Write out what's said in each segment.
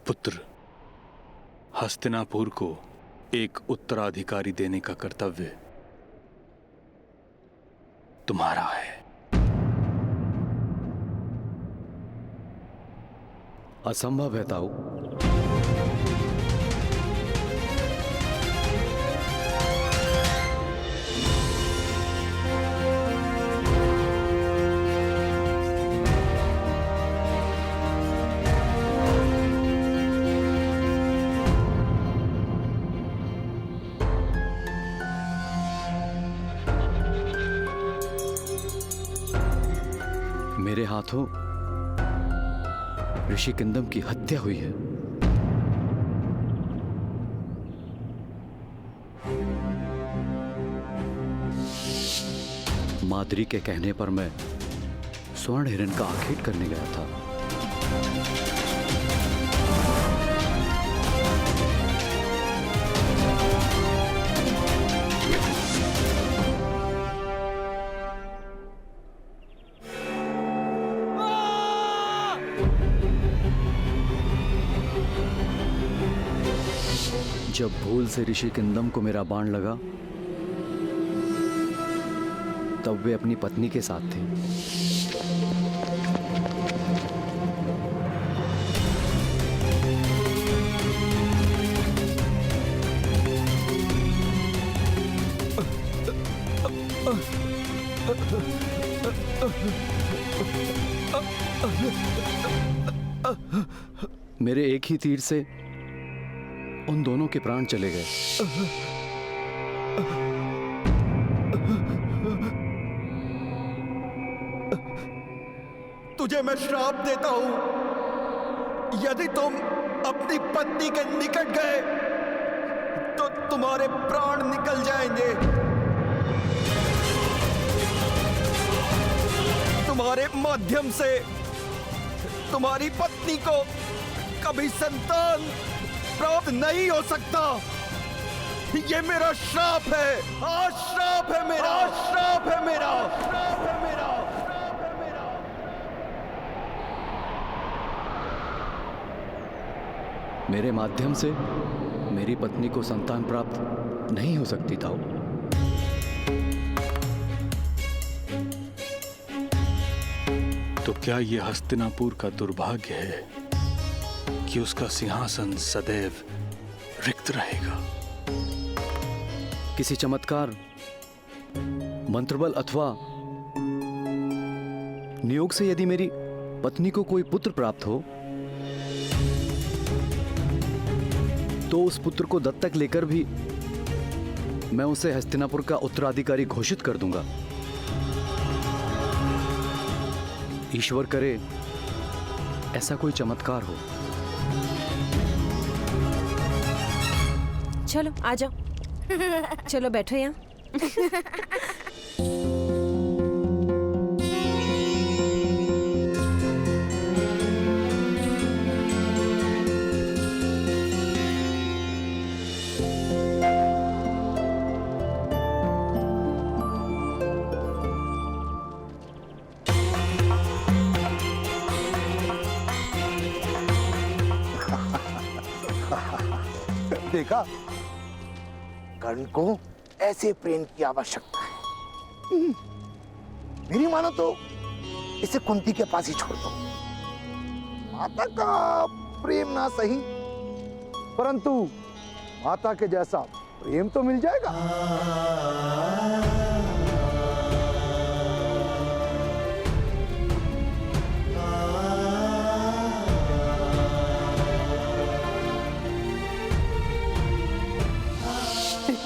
पुत्र, हस्तिनापुर को एक उत्तराधिकारी देने का कर्तव्य तुम्हारा है। असंभव है ताऊ। मेरे हाथों ऋषि किंदम की हत्या हुई है। माद्री के कहने पर मैं स्वर्ण हिरण का आखेट करने गया था। जब भूल से ऋषि किंदम को मेरा बाण लगा तब वे अपनी पत्नी के साथ थे। मेरे एक ही तीर से उन दोनों के प्राण चले गए। तुझे मैं श्राप देता हूं, यदि तुम अपनी पत्नी के निकट गए तो तुम्हारे प्राण निकल जाएंगे। तुम्हारे माध्यम से तुम्हारी पत्नी को कभी संतान प्राप्त नहीं हो सकता। ये मेरा श्राप है। आज श्राप है मेरा, श्राप है मेरा, श्राप है मेरा, श्राप है मेरा। मेरे माध्यम से मेरी पत्नी को संतान प्राप्त नहीं हो सकती था। तो क्या यह हस्तिनापुर का दुर्भाग्य है कि उसका सिंहासन सदैव रिक्त रहेगा? किसी चमत्कार, मंत्रबल अथवा नियोग से यदि मेरी पत्नी को कोई पुत्र प्राप्त हो तो उस पुत्र को दत्तक लेकर भी मैं उसे हस्तिनापुर का उत्तराधिकारी घोषित कर दूंगा। ईश्वर करे ऐसा कोई चमत्कार हो। चलो आ जाओ। चलो बैठो यहाँ। देखा, कर्ण को ऐसे प्रेम की आवश्यकता है। मेरी मानो तो इसे कुंती के पास ही छोड़ दो। माता का प्रेम ना सही, परंतु माता के जैसा प्रेम तो मिल जाएगा।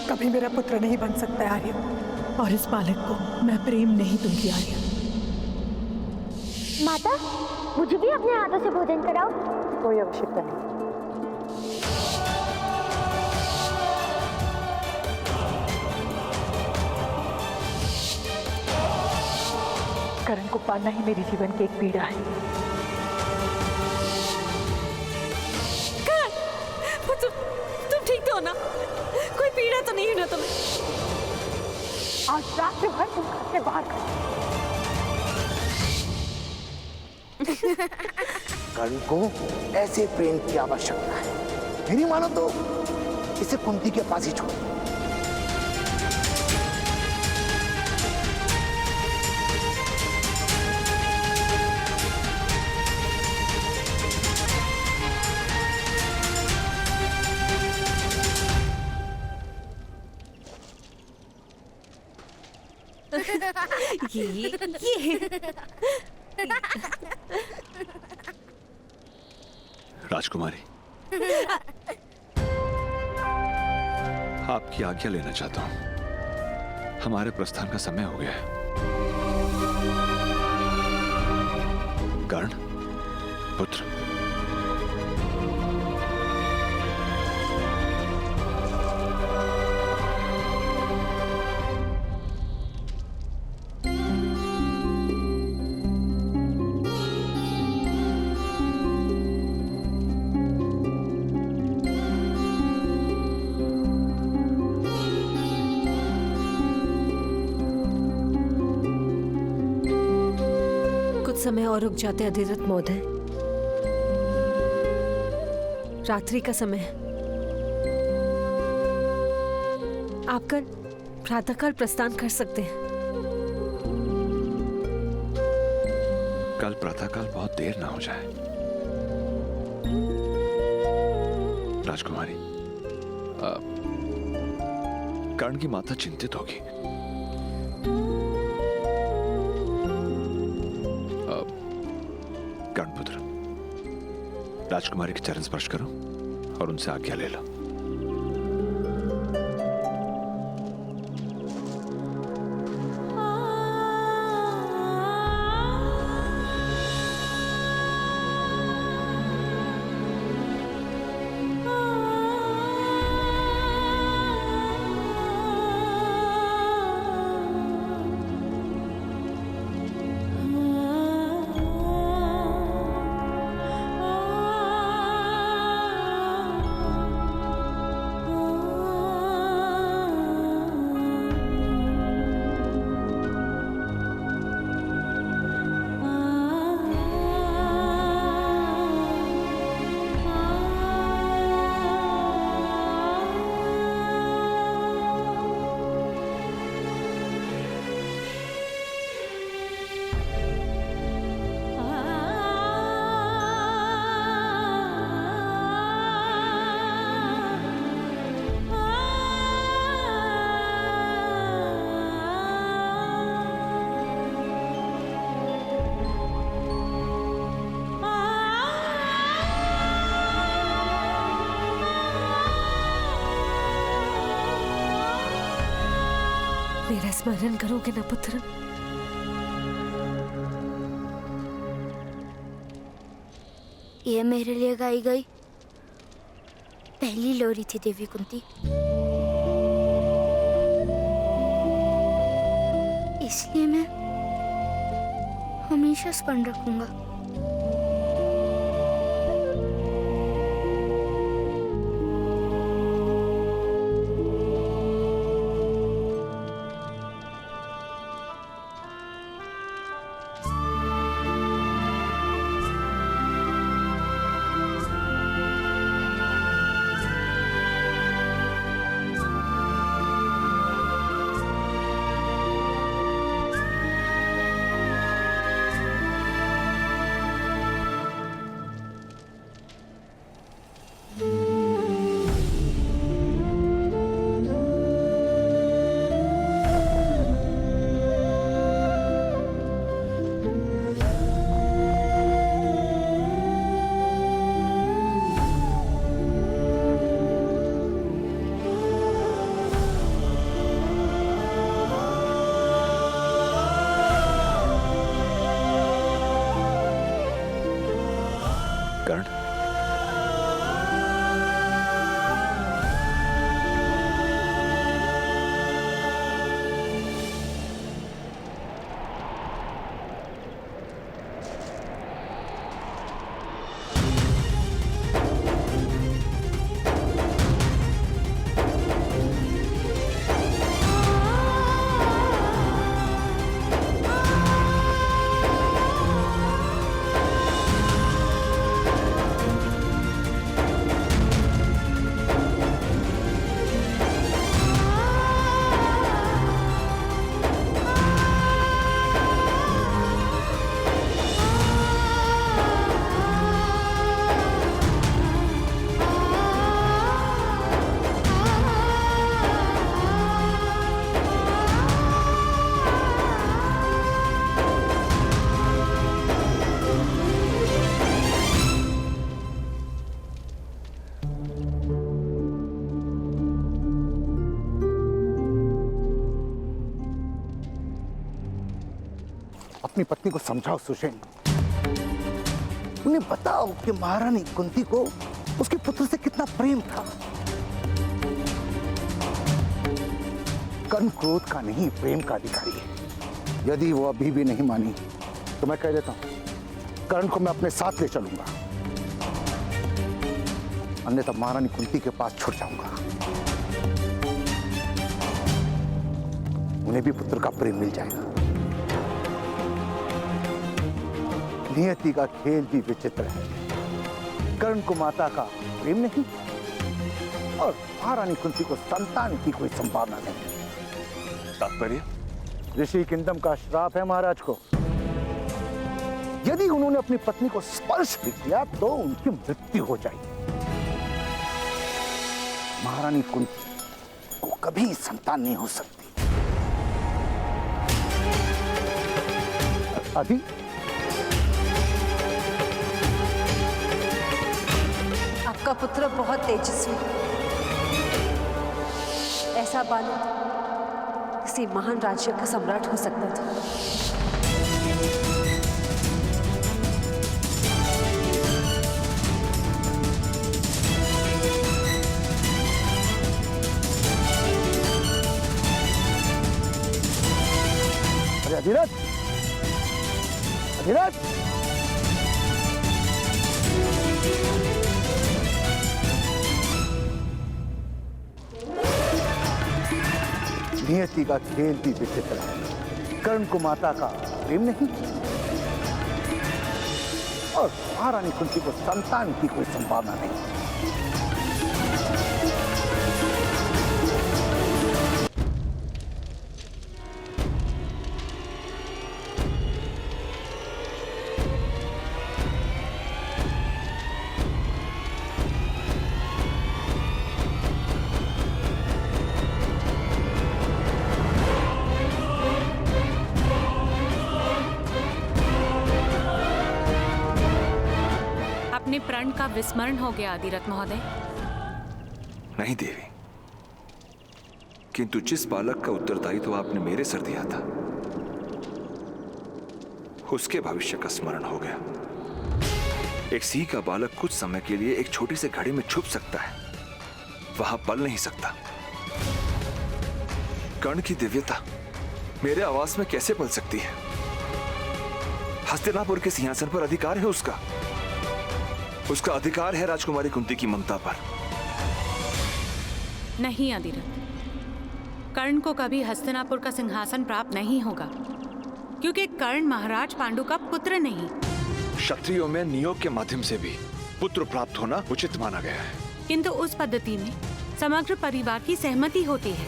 कभी मेरा पुत्र नहीं बन सकता है आर्य, और इस बालक को मैं प्रेम नहीं दूंगी आर्य। माता, मुझे भी अपने हाथों से भोजन कराओ। कोई आवश्यकता नहीं। करण को पाना ही मेरे जीवन की एक पीड़ा है। तुम ठीक तो हो ना? कोई पीड़ा तो नहीं है ना तुम्हें? आज रात भर तुम घर से बाहर कर। कर्ण को ऐसे प्रेम की आवश्यकता है। मेरी मानो तो इसे कुंती के पास ही छोड़ दो। ये राजकुमारी, आपकी आज्ञा लेना चाहता हूं। हमारे प्रस्थान का समय हो गया है। कर्ण पुत्र, समय और रुक जाते अधिरथ महोदय। रात्रि का समय है। आप कल प्रातःकाल प्रस्थान कर सकते हैं। कल प्रातःकाल बहुत देर ना हो जाए। राजकुमारी, कर्ण की माता चिंतित होगी। कर्णपुत्र, राजकुमारी के चरण स्पर्श करो और उनसे आज्ञा ले लो। मेरा स्मरण करोगे ना पुत्र? ये मेरे लिए गाई गई पहली लोरी थी देवी कुंती। इसलिए मैं हमेशा स्मरण रखूंगा। अपनी पत्नी को समझाओ सुषेण। उन्हें बताओ कि महारानी कुंती को उसके पुत्र से कितना प्रेम था। कर्ण क्रोध का नहीं, प्रेम का अधिकारी है। यदि वो अभी भी नहीं मानी तो मैं कह देता हूं कर्ण को मैं अपने साथ ले चलूंगा, अन्यथा महारानी कुंती के पास छुट जाऊंगा। उन्हें भी पुत्र का प्रेम मिल जाएगा। नियति का खेल भी विचित्र है। कर्ण को माता का प्रेम नहीं और महारानी कुंती को संतान की कोई संभावना नहीं। तात्पर्य? ऋषि किंदम का श्राप है महाराज को। यदि उन्होंने अपनी पत्नी को स्पर्श भी किया तो उनकी मृत्यु हो जाएगी। महारानी कुंती को कभी संतान नहीं हो सकती। अभी आपका पुत्र बहुत तेजस्वी, ऐसा बालक किसी महान राज्य का सम्राट हो सकता था। अरे अधिरथ, अधिरथ, नियति का खेल भी विचित्र है। कर्ण को माता का प्रेम नहीं और महारानी कुंती को संतान की कोई संभावना नहीं। अपने प्रण का विस्मरण हो गया अधिरथ महोदय। नहीं देवी, किंतु जिस बालक का उत्तरदायित्व आपने मेरे सर दिया था उसके भविष्य का स्मरण हो गया। एक सिंह का बालक कुछ समय के लिए एक छोटी सी घड़ी में छुप सकता है, वहां पल नहीं सकता। कर्ण की दिव्यता मेरे आवास में कैसे पल सकती है? हस्तिनापुर के सिंहासन पर अधिकार है उसका। उसका अधिकार है राजकुमारी कुंती की ममता पर। नहीं अधिरथ, कर्ण को कभी हस्तिनापुर का सिंहासन प्राप्त नहीं होगा, क्योंकि कर्ण महाराज पांडु का पुत्र नहीं। क्षत्रियों में नियोग के माध्यम से भी पुत्र प्राप्त होना उचित माना गया है। किंतु उस पद्धति में समग्र परिवार की सहमति होती है।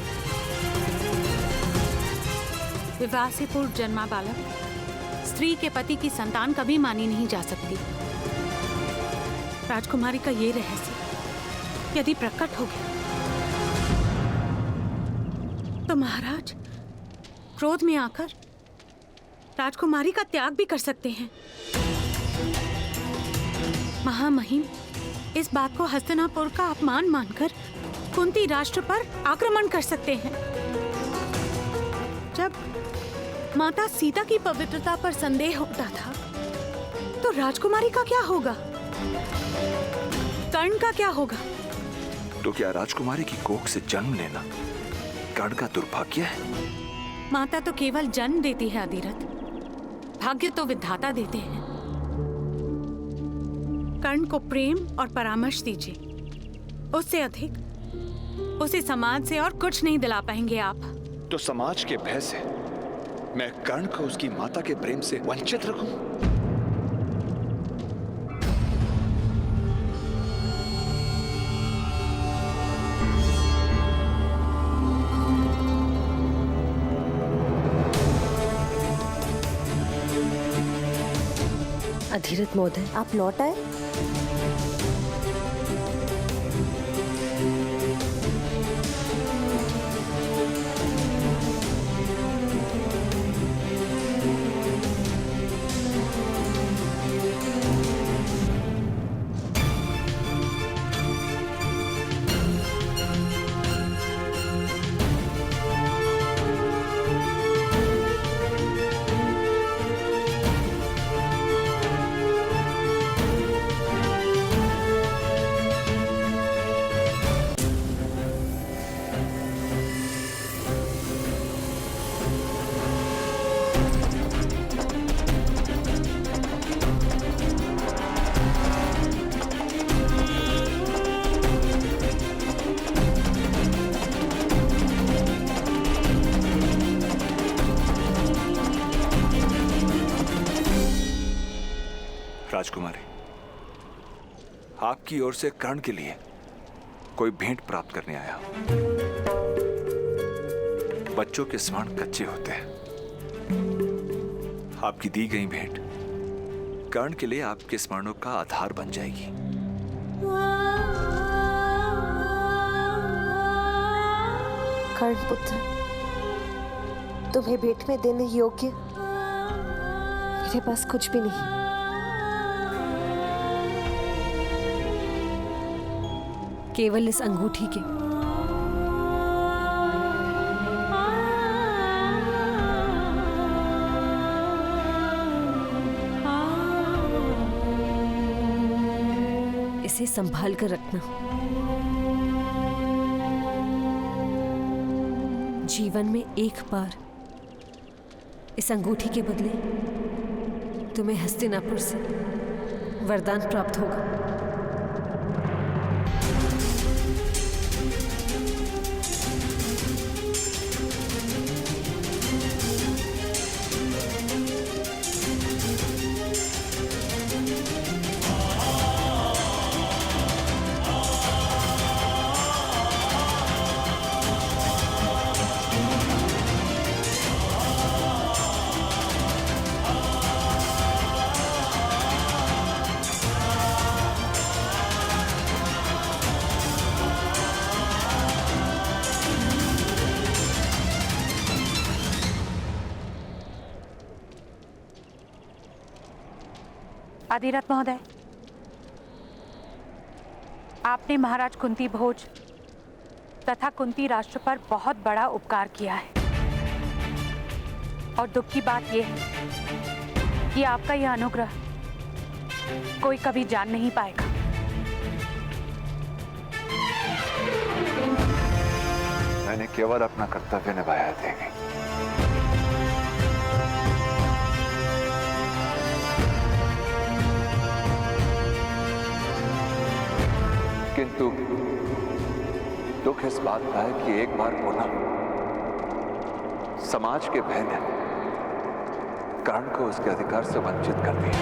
विवाह से पूर्व जन्मा बालक स्त्री के पति की संतान कभी मानी नहीं जा सकती। राजकुमारी का ये रहस्य यदि प्रकट हो गया तो महाराज क्रोध में आकर राजकुमारी का त्याग भी कर सकते हैं। महामहिम इस बात को हस्तिनापुर का अपमान मानकर कुंती राष्ट्र पर आक्रमण कर सकते हैं। जब माता सीता की पवित्रता पर संदेह होता था तो राजकुमारी का क्या होगा? कर्ण का क्या होगा? तो क्या राजकुमारी की कोख से जन्म लेना कर्ण का दुर्भाग्य है? माता तो केवल जन्म देती है अधिरथ, भाग्य तो विधाता देते हैं। कर्ण को प्रेम और परामर्श दीजिए, उससे अधिक उसे समाज से और कुछ नहीं दिला पाएंगे आप। तो समाज के भय से मैं कर्ण को उसकी माता के प्रेम से वंचित रखूं? अधिरथ महोदय, आप लौट आए? राजकुमारी, आपकी ओर से कर्ण के लिए कोई भेंट प्राप्त करने आया हूं। बच्चों के स्मरण कच्चे होते हैं। आपकी दी गई भेंट कर्ण के लिए आपके स्मरणों का आधार बन जाएगी। कर्ण पुत्र, तुम्हें भेंट में देने योग्य मेरे पास कुछ भी नहीं। केवल इस अंगूठी के। इसे संभाल कर रखना। जीवन में एक बार इस अंगूठी के बदले तुम्हें हस्तिनापुर से वरदान प्राप्त होगा। आदिरथ महोदय, आपने महाराज कुंती भोज तथा कुंती राष्ट्र पर बहुत बड़ा उपकार किया है, और दुख की बात यह है कि आपका यह अनुग्रह कोई कभी जान नहीं पाएगा। मैंने केवल अपना कर्तव्य निभाया है देवी। किंतु दुख इस बात का है कि एक बार पुनः समाज के भय ने कर्ण को उसके अधिकार से वंचित कर दिया।